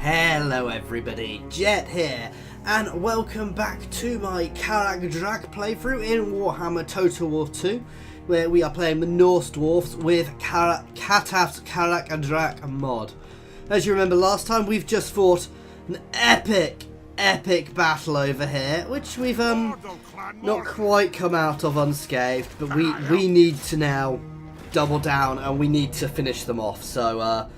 Hello everybody, Jet here, and welcome back to my Kraka Drak playthrough in Warhammer Total War 2, where we are playing the Norse Dwarfs with Cataph's Kraka Drak mod. As you remember last time, we've just fought an epic battle over here, which we've not quite come out of unscathed, but we need to now double down and we need to finish them off, so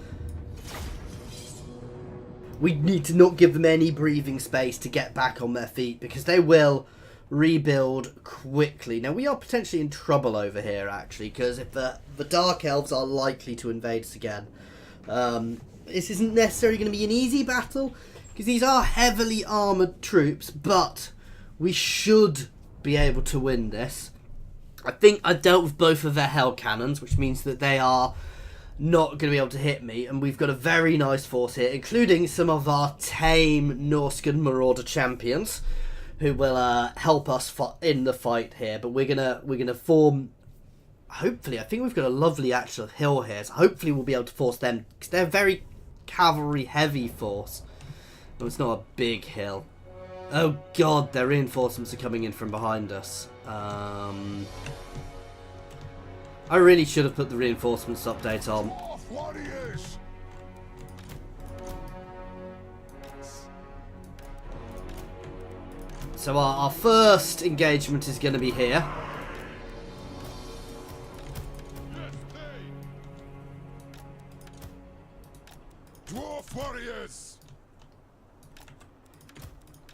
we need to not give them any breathing space to get back on their feet, because they will rebuild quickly. Now, we are potentially in trouble over here, actually, because if the Dark Elves are likely to invade us again. This isn't necessarily going to be an easy battle, because these are heavily armoured troops, but we should be able to win this. I think I dealt with both of their hell cannons, which means that they are not going to be able to hit me, and we've got a very nice force here, including some of our tame Norse Marauder champions, who will help us in the fight here. But we're gonna form. Hopefully, I think we've got a lovely actual hill here, so hopefully we'll be able to force them, because they're a very cavalry heavy force. But it's not a big hill. Oh God, their reinforcements are coming in from behind us. I really should have put the reinforcements update on. So our first engagement is going to be here. Dwarf warriors.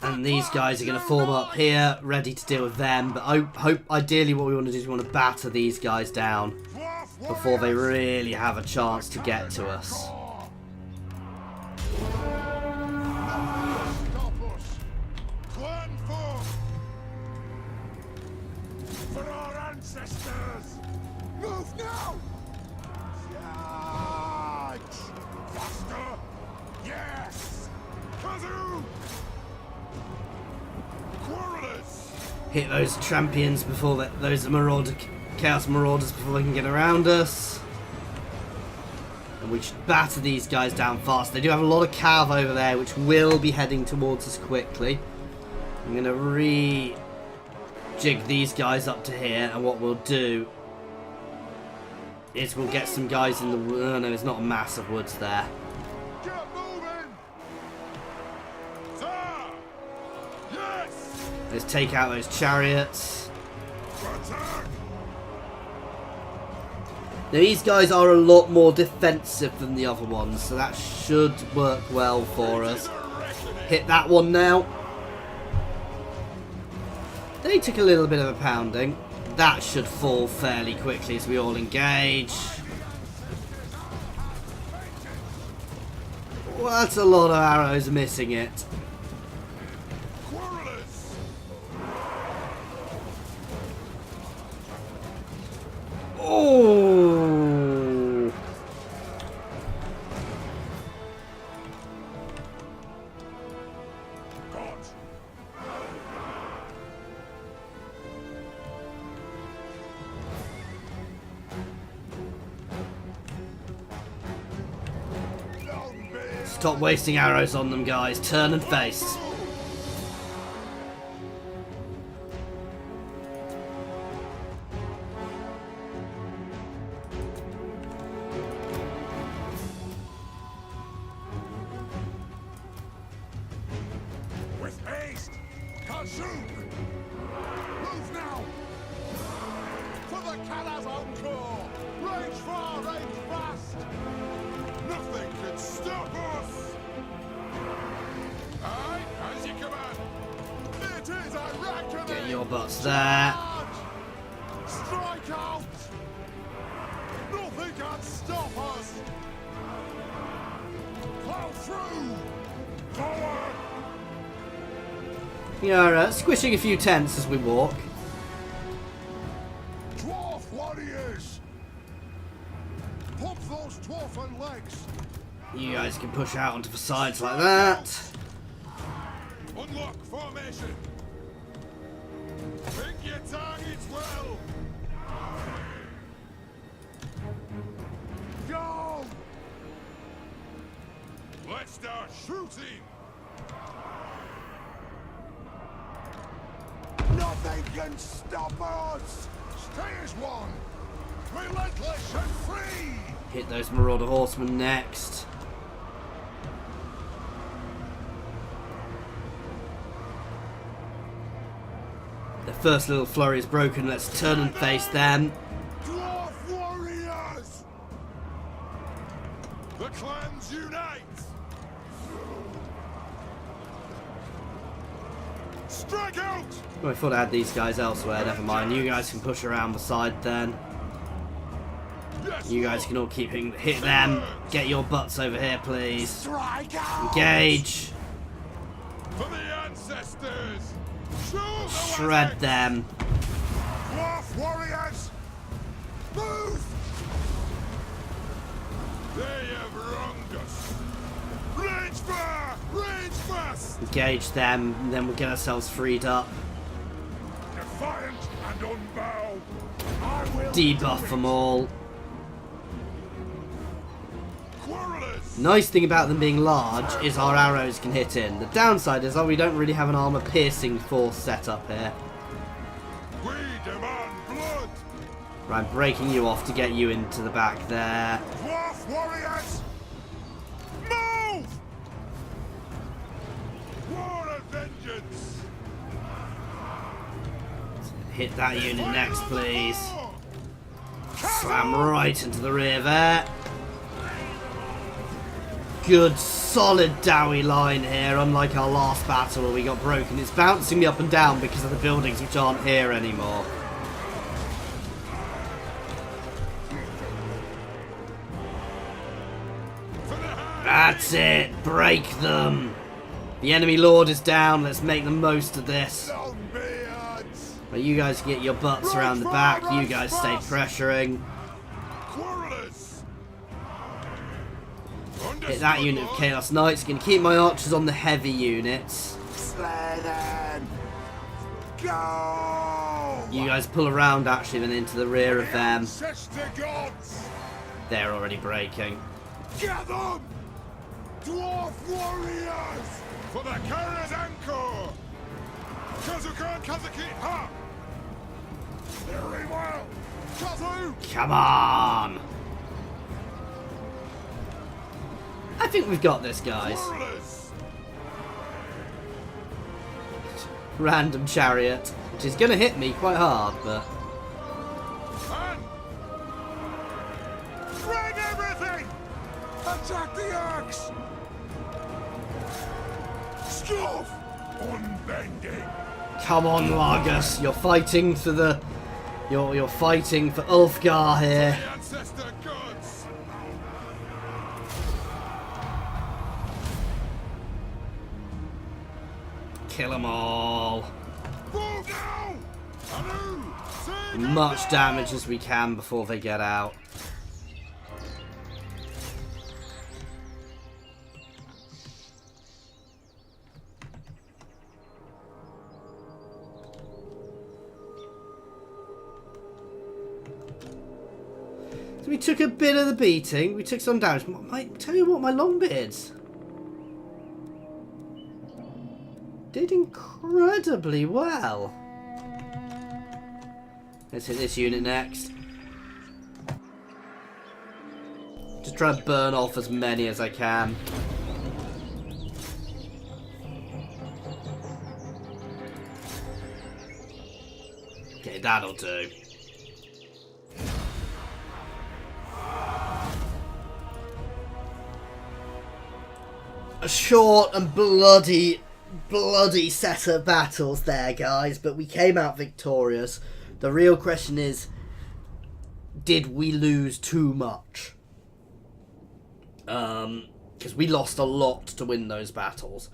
And these guys are going to form up here, ready to deal with them. But I hope, ideally, what we want to do is we want to batter these guys down before they really have a chance to get to us. For our ancestors. Move now. Faster. Yes. Kazoo. Hit those champions before those chaos marauders before they can get around us. And we should batter these guys down fast. They do have a lot of cav over there, which will be heading towards us quickly. I'm going to re-jig these guys up to here, and what we'll do is we'll get some guys in the... Oh no, there's not a mass of woods there. Let's take out those chariots. Now, these guys are a lot more defensive than the other ones, so that should work well for us. Hit that one now. They took a little bit of a pounding. That should fall fairly quickly as we all engage. Well, that's a lot of arrows missing it. Oh! God. Stop wasting arrows on them, guys. Turn and face. Move now! For the Cataph encore! Range far, range fast! Nothing can stop us! Aye, as you command! It is a reckoning! Get your butts there. Strike out! Nothing can stop us! Plow through! Forward! We are squishing a few tents as we walk. Dwarf warriors! Pump those dwarfen legs! You guys can push out onto the sides like that. Unlock formation! Pick your targets well! Go! Let's start shooting. Nothing can stop us. Stay as one. Relentless and free. Hit those Marauder Horsemen next. The first little flurry is broken. Let's turn and face them. Dwarf warriors. The clans unite. Strike out. Oh, I thought I had these guys elsewhere. Never mind. You guys can push around the side then. Yes, You guys can all keep hit them. Get your butts over here, please. strike out. Engage. For the ancestors. Shoot the Shred weapons. them. Dwarf warriors. Move. They have wronged us. Range fire. Range fast. Engage them. And then we'll get ourselves freed up. Defiant and unbowed. I will Debuff them all. Quarrelers. Nice thing about them being large is our arrows can hit in. The downside is that we don't really have an armor piercing force set up here. We demand blood. Right, I'm breaking you off to get you into the back there. Dwarf warriors. Move. War of vengeance. Hit that unit next, please. Come Slam on. right into the rear there. Good, solid dowie line here, unlike our last battle where we got broken. It's bouncing me up and down because of the buildings which aren't here anymore. For the hand. That's it, break them. The enemy lord is down, let's make the most of this. Longbeards. Well, you guys get your butts around the back, you guys stay pressuring. Quarrelers. Hit that unit of Chaos Knights, gonna keep my archers on the heavy units. Slay them. Go. You guys pull around actually then into the rear of them. Ancestor gods. They're already breaking. Get them. Dwarf warriors. For the Carrier's Anchor. Kazukan Kazuki Ha. Very well. Kazu. Come on! I think we've got this, guys. Quarrelers. Random chariot, which is gonna hit me quite hard, but And bring everything. Attack the axe. Stuff. Unbending. come on, Largus, you're fighting for the, you're fighting for Ulfgar here. The ancestor gods. Kill them all. Move now. Anu. Sing Much it damage as we can before they get out. So we took a bit of the beating, we took some damage. Tell you what, my Longbeards did incredibly well. Let's hit this unit next. Just try to burn off as many as I can. Okay, that'll do. A short and bloody set of battles there, guys, but we came out victorious. The real question is, did we lose too much? Because we lost a lot to win those battles,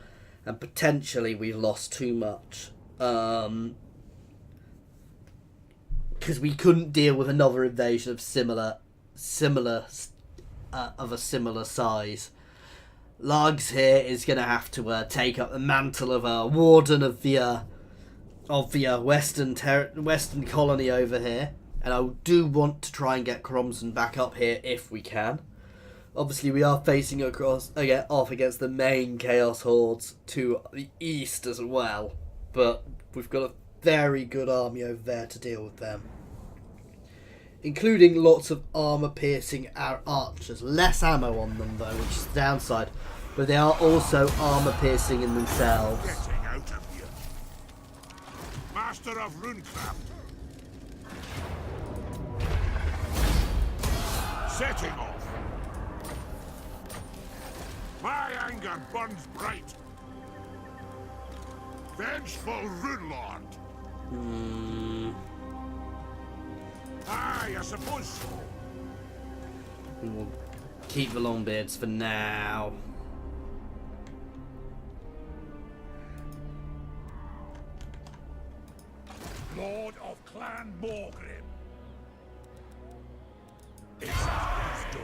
and potentially we lost too much. Because we couldn't deal with another invasion of of a similar size. Largs here is going to have to take up the mantle of a warden of the western colony over here, and I do want to try and get Cromson back up here if we can. Obviously, we are facing off against the main Chaos Hordes to the east as well. But we've got a very good army over there to deal with them. Including lots of armour-piercing archers. Less ammo on them, though, which is the downside. But they are also armour-piercing in themselves. Getting out of here. Master of Runecraft. Setting off. My anger burns bright. Vengeful Runelord. Aye, I suppose so. We'll keep the Longbeards for now. Lord of Clan Morgrim. Is that done?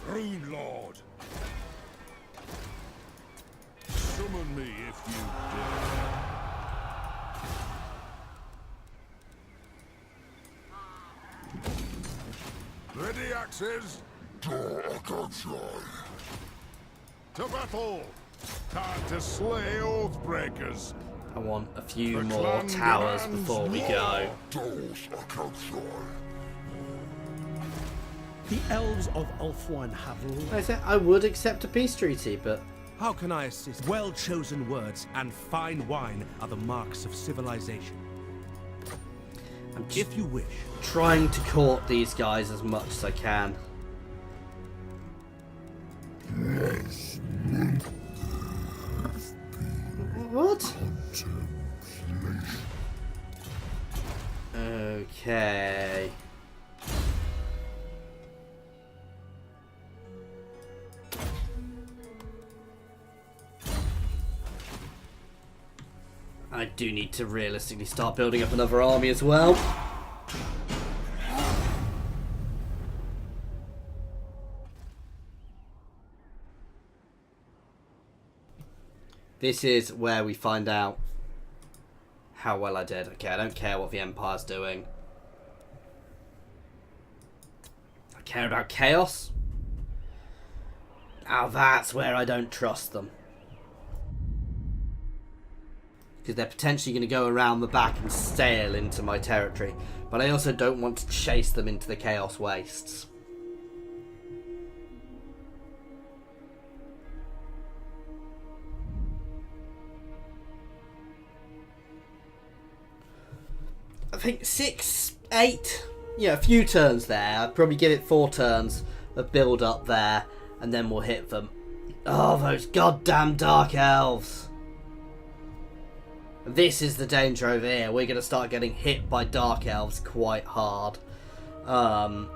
Rune Lord. Summon me if you dare. Ready axes. To battle. Time to slay Oathbreakers. I want a few more towers before we go. The elves of Ulthuan have... I said I would accept a peace treaty, but... How can I assist? Well-chosen words and fine wine are the marks of civilization. I'm just If you wish. trying to court these guys as much as I can. What? Okay. I do need to realistically start building up another army as well. This is where we find out how well I did. Okay, I don't care what the Empire's doing. I care about chaos. Now that's where I don't trust them. Because they're potentially going to go around the back and sail into my territory. But I also don't want to chase them into the Chaos Wastes. I think 6, 8, yeah, a few turns there. I'd probably give it 4 turns of build up there, and then we'll hit them. Oh, those goddamn Dark Elves. This is the danger over here. We're going to start getting hit by Dark Elves quite hard. And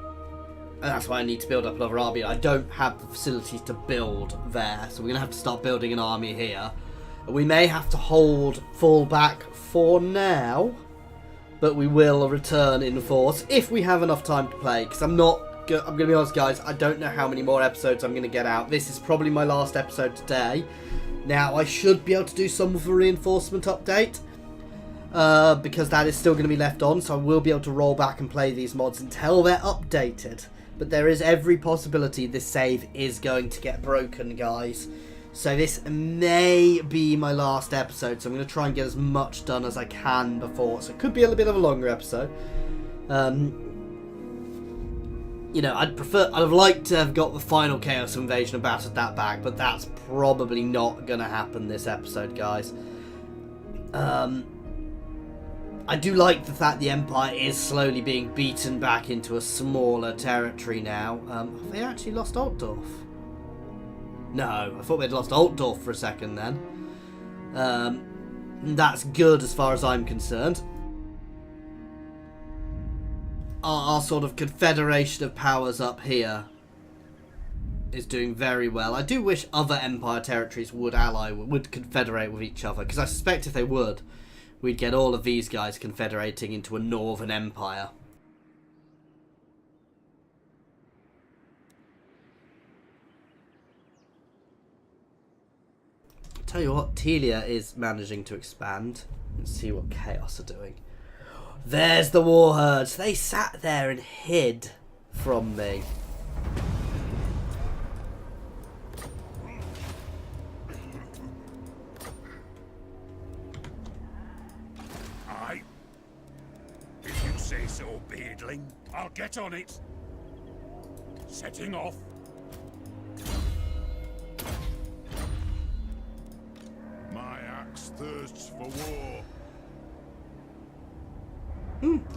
that's why I need to build up another army. I don't have the facilities to build there, so we're going to have to start building an army here. We may have to fall back for now, but we will return in force if we have enough time to play. Because I'm going to be honest, guys, I don't know how many more episodes I'm going to get out. This is probably my last episode today. Now, I should be able to do some of the reinforcement update, because that is still going to be left on, so I will be able to roll back and play these mods until they're updated. But there is every possibility this save is going to get broken, guys. So this may be my last episode, so I'm going to try and get as much done as I can before. So it could be a little bit of a longer episode. You know, I'd have liked to have got the final Chaos Invasion and battered that back, but that's probably not going to happen this episode, guys. I do like the fact the Empire is slowly being beaten back into a smaller territory now. Have they actually lost Altdorf? No, I thought they'd lost Altdorf for a second then. That's good as far as I'm concerned. Our sort of confederation of powers up here is doing very well. I do wish other Empire territories would confederate with each other, because I suspect if they would, we'd get all of these guys confederating into a Northern Empire. Tell you what, Telia is managing to expand. Let's see what Chaos are doing. There's the war herds. They sat there and hid from me. Aye. If you say so, Beardling, I'll get on it. Setting off. My axe thirsts for war.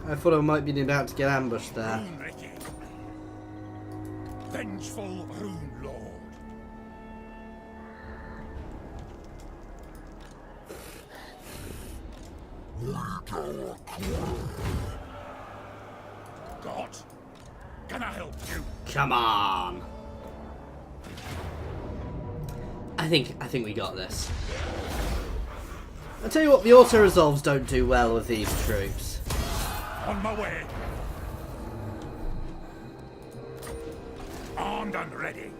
I thought I might be about to get ambushed there. Rune wrecking. Vengeful Rune Lord. God, can I help you? Come on. I think we got this. I'll tell you what, the auto resolves don't do well with these troops. On my way. Armed and ready.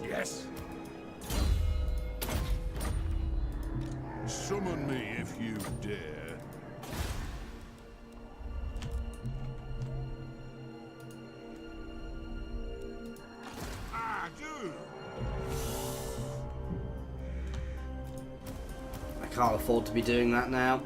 Yes. Summon me if you dare. I do. I can't afford to be doing that now.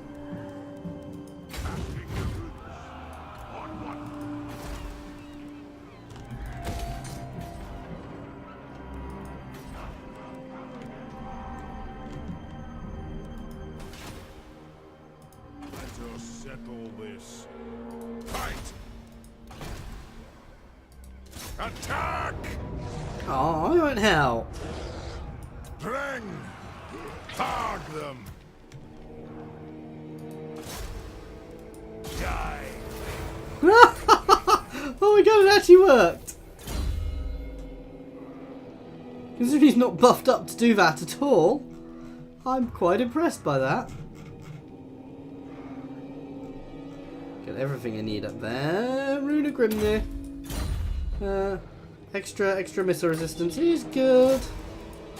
Let us settle this. Fight! Attack! Oh, I won't help. Dreng! Tag them! Die! Oh my god, it actually worked! Considering he's not buffed up to do that at all, I'm quite impressed by that. Got everything I need up there. Rune of Grimnir. Extra missile resistance is good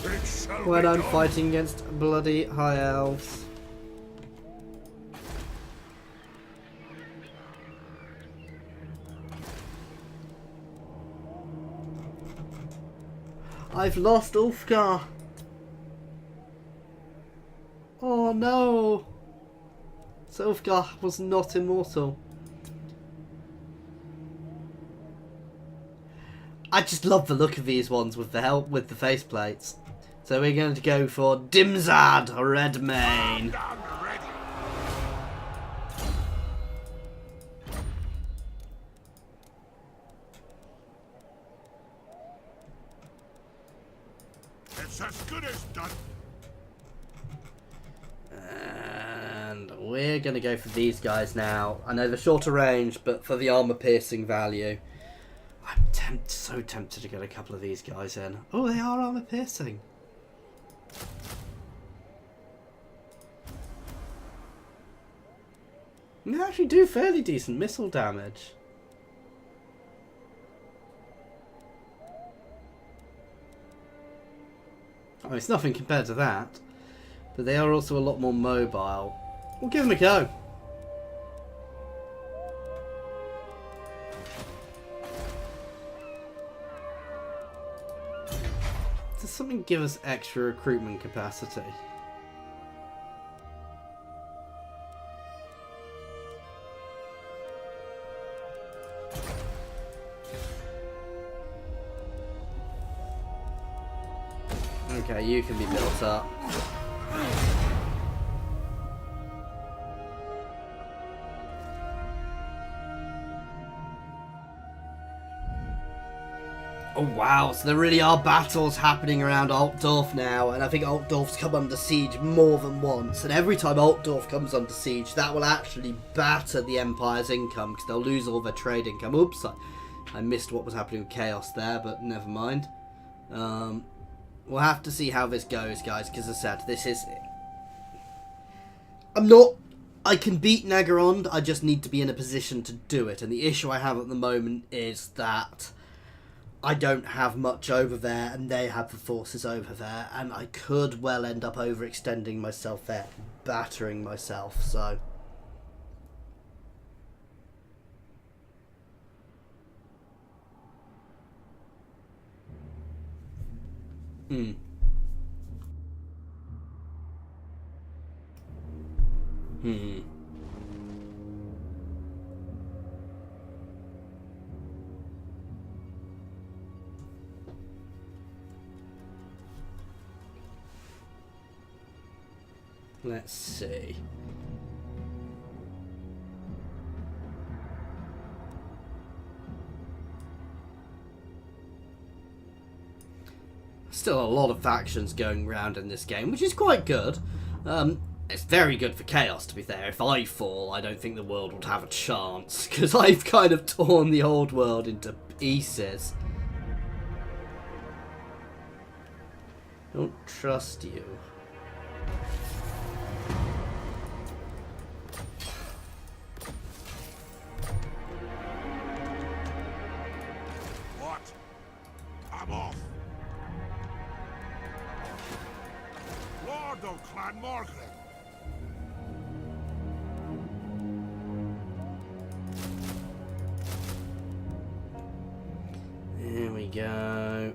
It shall when be I'm done. fighting against bloody high elves. I've lost Ulfgar. Oh no. So Ulfgar was not immortal. I just love the look of these ones with the help with the faceplates. So we're going to go for Dimzad Redmane. I'm ready. It's as good as done. And we're going to go for these guys now. I know the shorter range, but for the armor piercing value. I'm so tempted to get a couple of these guys in. Oh, they are armor piercing. And they actually do fairly decent missile damage. Oh, it's nothing compared to that. But they are also a lot more mobile. We'll give them a go. Does something give us extra recruitment capacity? Okay, you can be built up. Oh wow, so there really are battles happening around Altdorf now, and I think Altdorf's come under siege more than once, and every time Altdorf comes under siege, that will actually batter the Empire's income, because they'll lose all their trade income. Oops, I missed what was happening with Chaos there, but never mind. We'll have to see how this goes, guys, because as I said, this is... I can beat Nagarond, I just need to be in a position to do it, and the issue I have at the moment is that I don't have much over there, and they have the forces over there, and I could well end up overextending myself there, battering myself, so... Hmm. Let's see. Still a lot of factions going around in this game, which is quite good. It's very good for chaos, to be fair. If I fall, I don't think the world would have a chance, because I've kind of torn the old world into pieces. Don't trust you. What? I'm off. Lord of Clan Morgan. Here we go.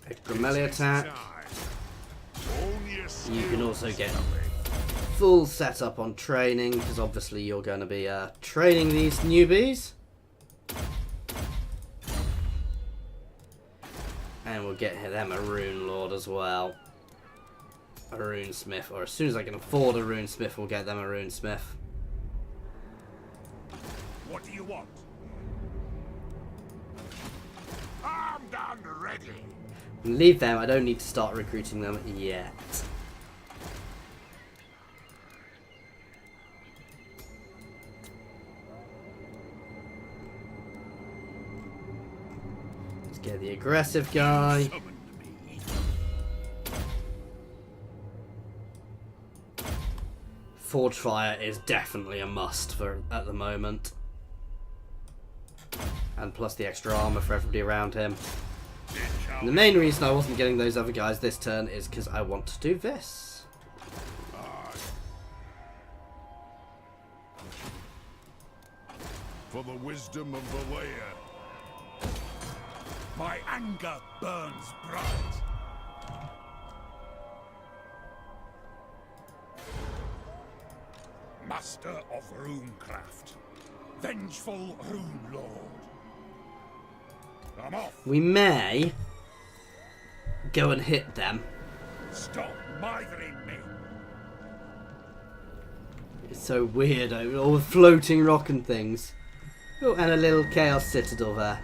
Extra melee attack. You can also get full setup on training, because obviously you're going to be training these newbies. And we'll get them a Rune Lord as well. A Rune Smith, or as soon as I can afford a Rune Smith, we'll get them a Rune Smith. What do you want? Armed and ready. Leave them, I don't need to start recruiting them yet. Let's get the aggressive guy. Forge Fire is definitely a must for at the moment. And plus the extra armor for everybody around him. And the main reason I wasn't getting those other guys this turn is because I want to do this. For the wisdom of the layer. My anger burns bright. Master of runecraft. Vengeful Rune Lord. I'm off. We may go and hit them. Stop mithering me. It's so weird, all the floating rock and things. Oh, and a little Chaos Citadel there.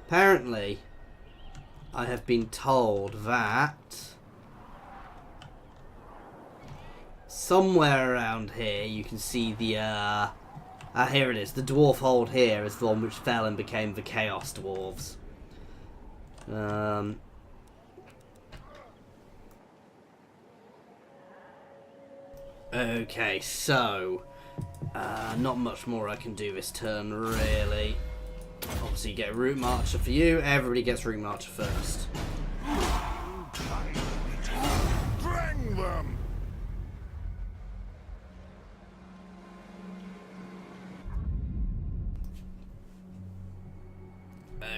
Apparently, I have been told that somewhere around here you can see the here it is. The dwarf hold here is the one which fell and became the Chaos Dwarves. Okay, so not much more I can do this turn, really. Obviously, you get a Route Marcher for you. Everybody gets Route Marcher first. Bring them!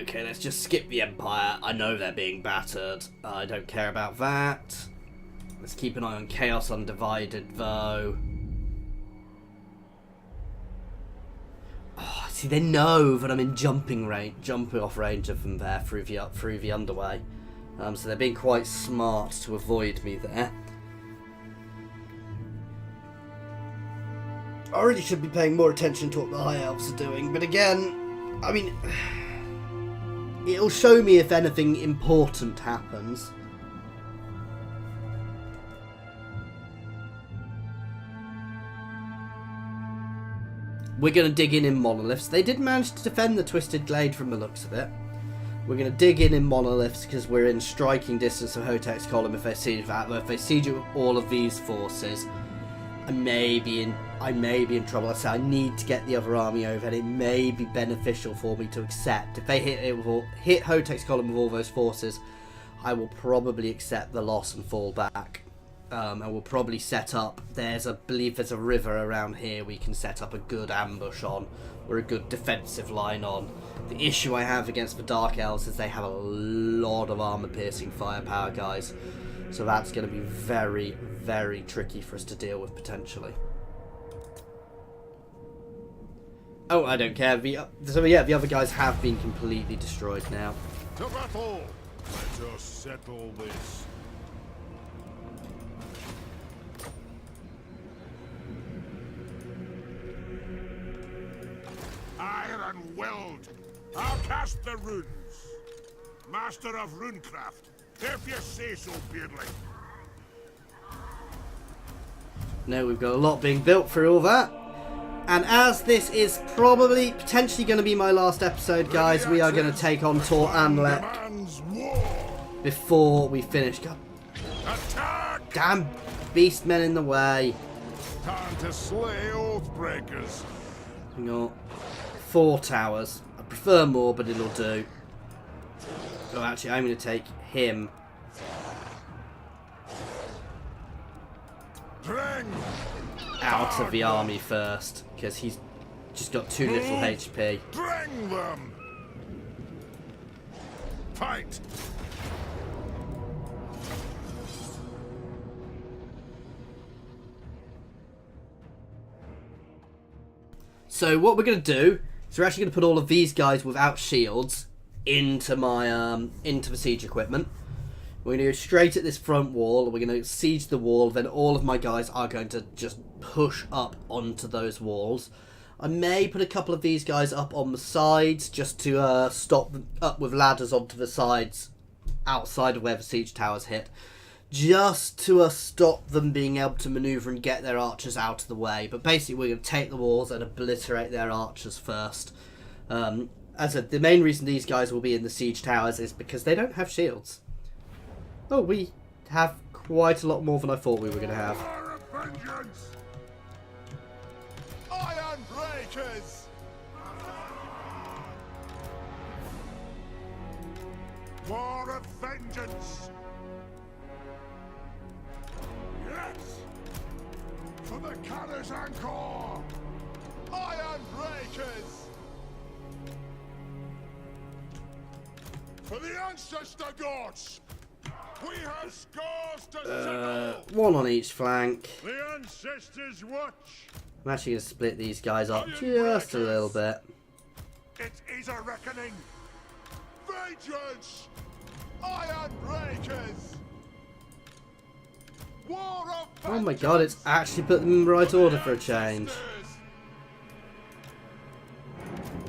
Okay, let's just skip the Empire. I know they're being battered. I don't care about that. Let's keep an eye on Chaos Undivided, though. Oh, see, they know that I'm in jumping off range of them there through the underway. So they're being quite smart to avoid me there. I really should be paying more attention to what the High Elves are doing, but again, I mean, it'll show me if anything important happens. We're going to dig in monoliths. They did manage to defend the Twisted Glade from the looks of it. We're going to dig in monoliths because we're in striking distance of Hotek's column. If they siege that, if they siege all of these forces, I may be in trouble. I say I need to get the other army over, and it may be beneficial for me to accept. If they hit Hotek's column with all those forces, I will probably accept the loss and fall back. And we'll probably set up, I believe there's a river around here we can set up a good ambush on, or a good defensive line on. The issue I have against the Dark Elves is they have a lot of armor-piercing firepower, guys. So that's going to be very, very tricky for us to deal with, potentially. Oh, I don't care. The other guys have been completely destroyed now. To battle! Let us settle this. Iron Weld! I'll cast the runes. Master of runecraft, if you say so, Beardling. No, we've got a lot being built for all that. And as this is probably, potentially going to be my last episode, guys, we are going to take on Tor Anlek before we finish. God. Attack! Damn beastmen in the way. Time to slay Oathbreakers. Hang on. 4 towers. I prefer more, but it'll do. Oh, actually, I'm going to take him. Bring Out of the army first, because he's just got too little HP. Bring them! Fight! So what we're going to do is we're actually going to put all of these guys without shields into my into the siege equipment. We're going to go straight at this front wall. We're going to siege the wall. Then all of my guys are going to just push up onto those walls. I may put a couple of these guys up on the sides just to stop them up with ladders onto the sides outside of where the siege towers hit. Just to stop them being able to maneuver and get their archers out of the way. But basically we're going to take the walls and obliterate their archers first. As I said, the main reason these guys will be in the siege towers is because they don't have shields. Oh, we have quite a lot more than I thought we were going to have. War of vengeance! Iron breakers! War of vengeance! Yes! For the Canners Encore! Iron breakers! For the ancestor gods! We have scores to settle! One on each flank. The ancestors watch! I'm actually going to split these guys up just a little bit. It is a reckoning! Vengeance! Iron breakers! War of Oh my god, it's actually put them in the right order for a change.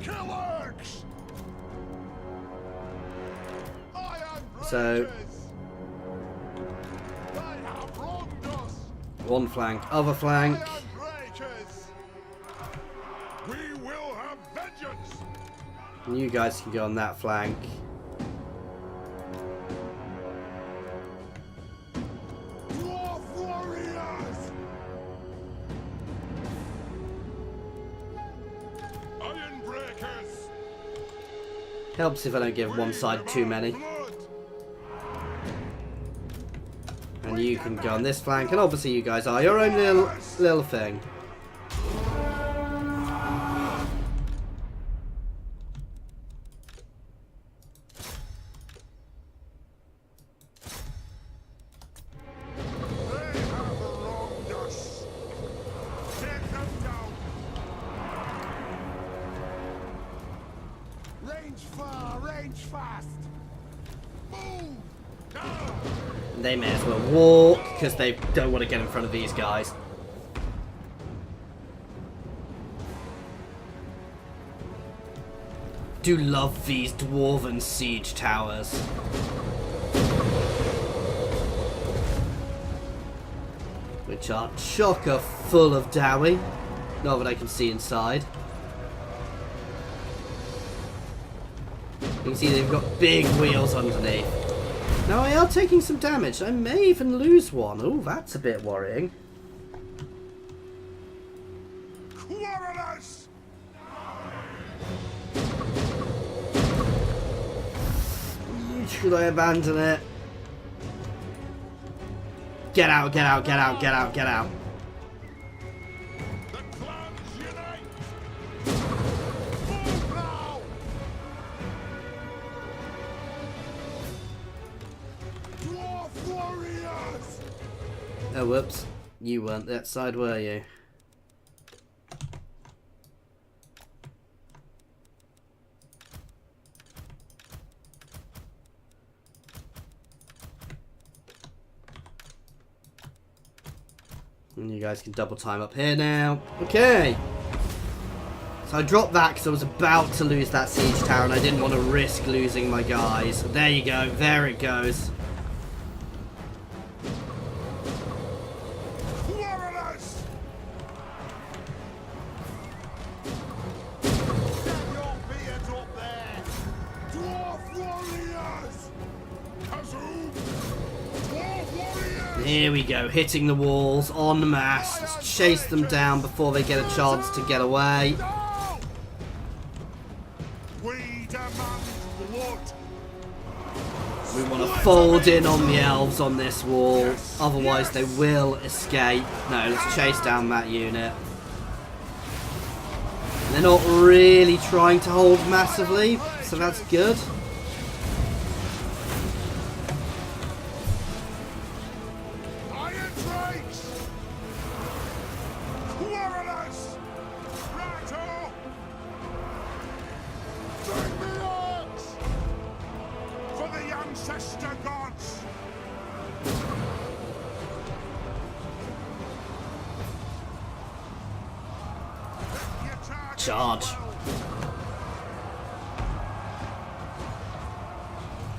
Killers! Iron So, breakers! They have wronged us! one flank, other flank. Iron breakers! We will have vengeance! And you guys can go on that flank. Dwarf warriors! Iron breakers! Helps if I don't give one side too many. Blood! And you can go on this flank, and obviously you guys are your own little thing. They have wronged us! Take them down! Range far, range fast! Move! Now! And they may as well walk, because they don't want to get in front of these guys. Do love these dwarven siege towers. Which are chocker full of dowie. Not that I can see inside. You can see they've got big wheels underneath. Now I are taking some damage. I may even lose one. Oh, that's a bit worrying. Quarrelers! Should I abandon it? Get out, get out, get out, get out, get out. The clans unite! Move now! Dwarf warriors! Oh, whoops. You weren't that side, were you? And you guys can double time up here now. Okay. So I dropped that because I was about to lose that siege tower and I didn't want to risk losing my guys. There you go. There it goes. Quarrelers! Get your beards up there! Dwarf warriors! Kazoo! Dwarf warriors! Here we go. Hitting the walls en masse. Let's chase them down before they get a chance to get away. No! We demand blood! We want to fold in on the elves on this wall. Otherwise they will escape. No, let's chase down that unit. They're not really trying to hold massively, so that's good. Iron Drakes! Quarrelers! Rattle! Bring the axe! For the ancestor gods! Your target Charge. well.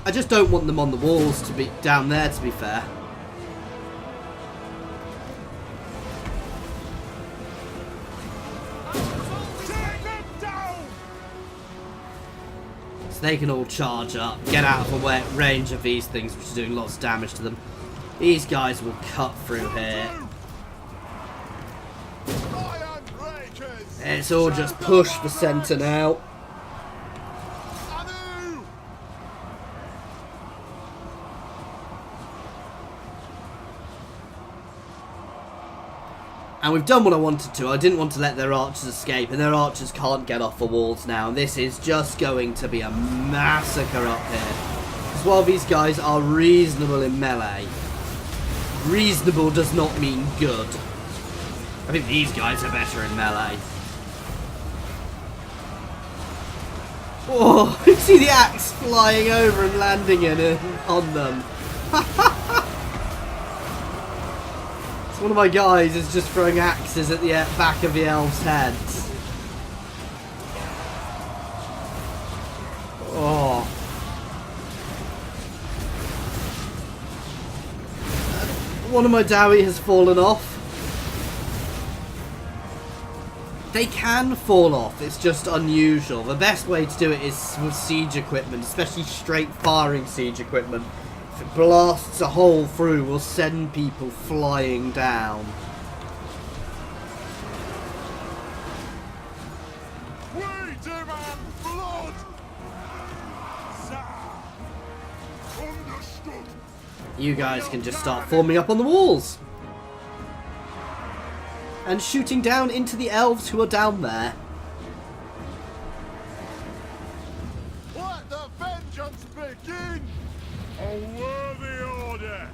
I just don't want them on the walls to be down there, to be fair. Take them down! So they can all charge up, get out of the range of these things, which is doing lots of damage to them. These guys will cut through here. Iron breakers! Let's all just push the centre now. Anu! And we've done what I wanted to. I didn't want to let their archers escape, and their archers can't get off the walls now. This is just going to be a massacre up here. Because while these guys are reasonable in melee, reasonable does not mean good. I think these guys are better in melee. Oh, you see the axe flying over and landing on them. One of my guys is just throwing axes at the back of the elves' heads. Oh. One of my dowie has fallen off. They can fall off, it's just unusual. The best way to do it is with siege equipment, especially straight firing siege equipment. If it blasts a hole through, we'll send people flying down. We demand blood! Zah! Understood! You guys can just start forming up on the walls. And shooting down into the elves who are down there. Let the vengeance begin! A worthy order!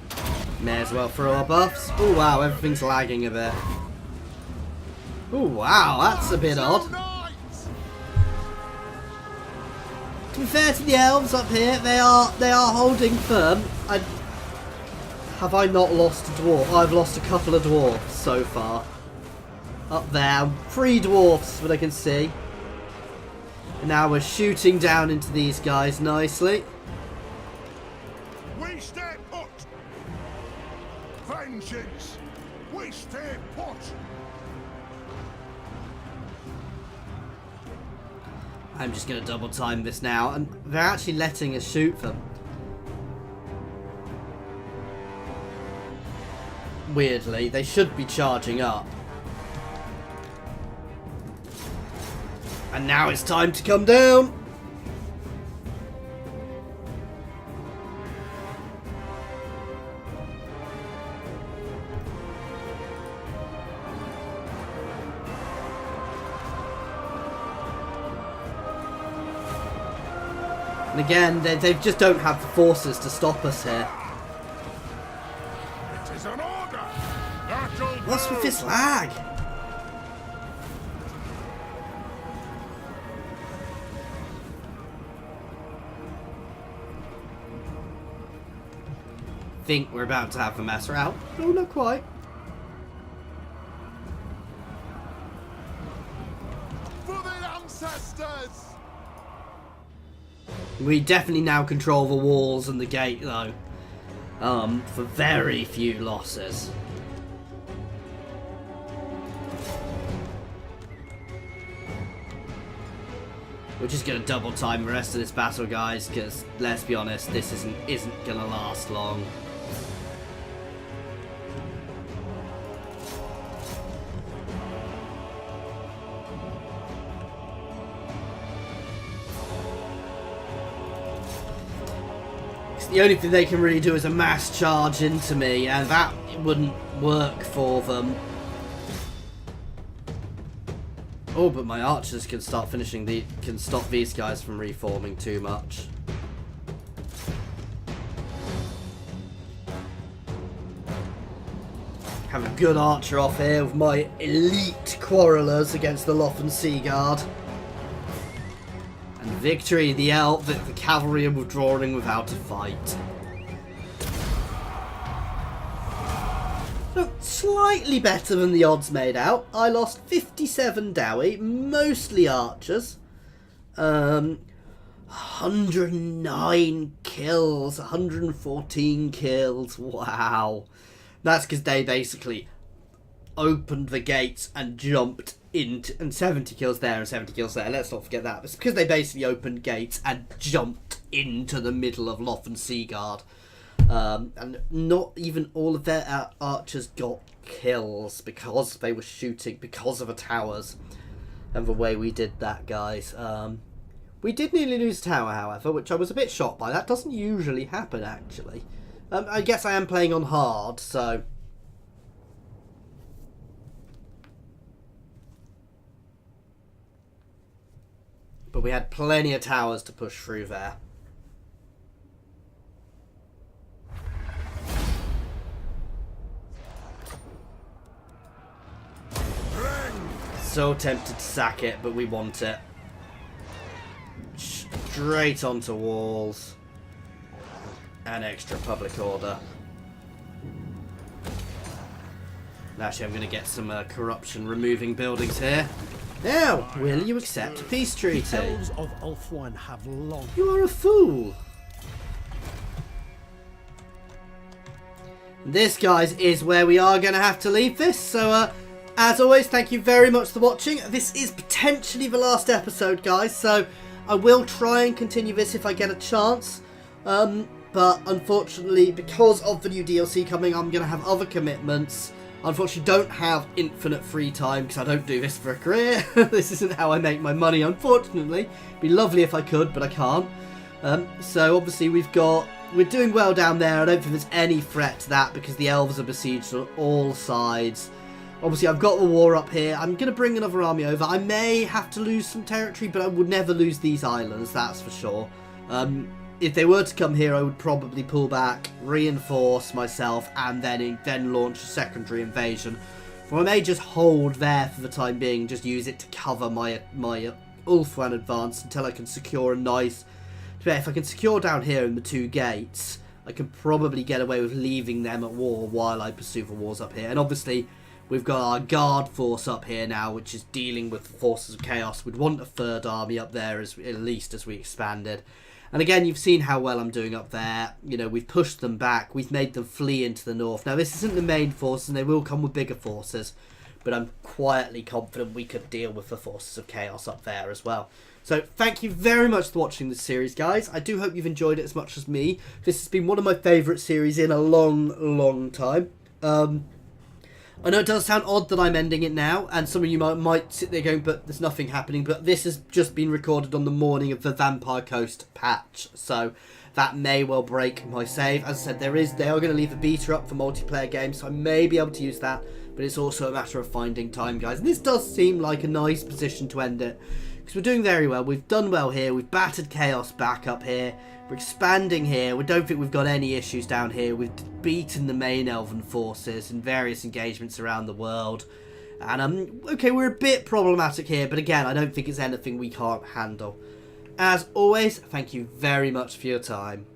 May as well throw our buffs. Oh wow, everything's lagging a bit. Oh wow, that's a bit odd. Unite! To be fair to the elves up here, they are holding firm. Have I not lost a dwarf? I've lost a couple of dwarfs so far. Up there, 3 dwarfs, but I can see. And now we're shooting down into these guys nicely. We stay put! Vengeance! We stay put! I'm just going to double time this now, and they're actually letting us shoot them. Weirdly, they should be charging up. And now it's time to come down. And again, they just don't have the forces to stop us here. It is an order. Battle What's with mode. this lag? Think we're about to have a mess around. No, not quite. For the ancestors. We definitely now control the walls and the gate, though. For very few losses. We're just gonna double time the rest of this battle, guys, because let's be honest, this isn't gonna last long. The only thing they can really do is a mass charge into me, and that wouldn't work for them. Oh, but my archers can start can stop these guys from reforming too much. Have a good archer off here with my elite quarrelers against the Loffen Sea Guard. And victory, the cavalry are withdrawing without a fight. Look, slightly better than the odds made out. I lost 57 Dowie, mostly archers. 109 kills, 114 kills. Wow. That's because they basically opened the gates and jumped into, and 70 kills there and 70 kills there. Let's not forget that. It's because they basically opened gates and jumped into the middle of Loffen Sea Guard. And not even all of their archers got kills because they were shooting because of the towers and the way we did that, guys. We did nearly lose a tower, however, which I was a bit shocked by. That doesn't usually happen, actually. I guess I am playing on hard, so... But we had plenty of towers to push through there. So tempted to sack it, but we want it. Straight onto walls. And extra public order. Actually, I'm going to get some corruption removing buildings here. Now, will you accept a peace treaty? Elves of Ulthuan have long... You are a fool. This, guys, is where we are going to have to leave this. So, as always, thank you very much for watching. This is potentially the last episode, guys. So, I will try and continue this if I get a chance. But unfortunately, because of the new DLC coming, I'm going to have other commitments. Unfortunately, don't have infinite free time because I don't do this for a career. This isn't how I make my money, unfortunately. It'd be lovely if I could, but I can't. So obviously we're doing well down there. I don't think there's any threat to that because the elves are besieged on all sides. Obviously, I've got the war up here. I'm going to bring another army over. I may have to lose some territory, but I would never lose these islands, that's for sure. If they were to come here, I would probably pull back, reinforce myself, and then launch a secondary invasion. Or I may just hold there for the time being and just use it to cover my Ulthuan advance until I can secure a nice... If I can secure down here in the two gates, I can probably get away with leaving them at war while I pursue the wars up here. And obviously, we've got our guard force up here now, which is dealing with the forces of chaos. We'd want a third army up there, at least as we expanded. And again, you've seen how well I'm doing up there. You know, we've pushed them back. We've made them flee into the north. Now, this isn't the main force, and they will come with bigger forces. But I'm quietly confident we could deal with the forces of chaos up there as well. So thank you very much for watching this series, guys. I do hope you've enjoyed it as much as me. This has been one of my favourite series in a long time. I know it does sound odd that I'm ending it now, and some of you might sit there going, but there's nothing happening. But this has just been recorded on the morning of the Vampire Coast patch, so that may well break my save. As I said, they are going to leave the beta up for multiplayer games, so I may be able to use that, but it's also a matter of finding time, guys. And this does seem like a nice position to end it, because we're doing very well. We've done well here. We've battered chaos back up here. We're expanding here. We don't think we've got any issues down here. We've beaten the main elven forces in various engagements around the world. And, okay, we're a bit problematic here, but again, I don't think it's anything we can't handle. As always, thank you very much for your time.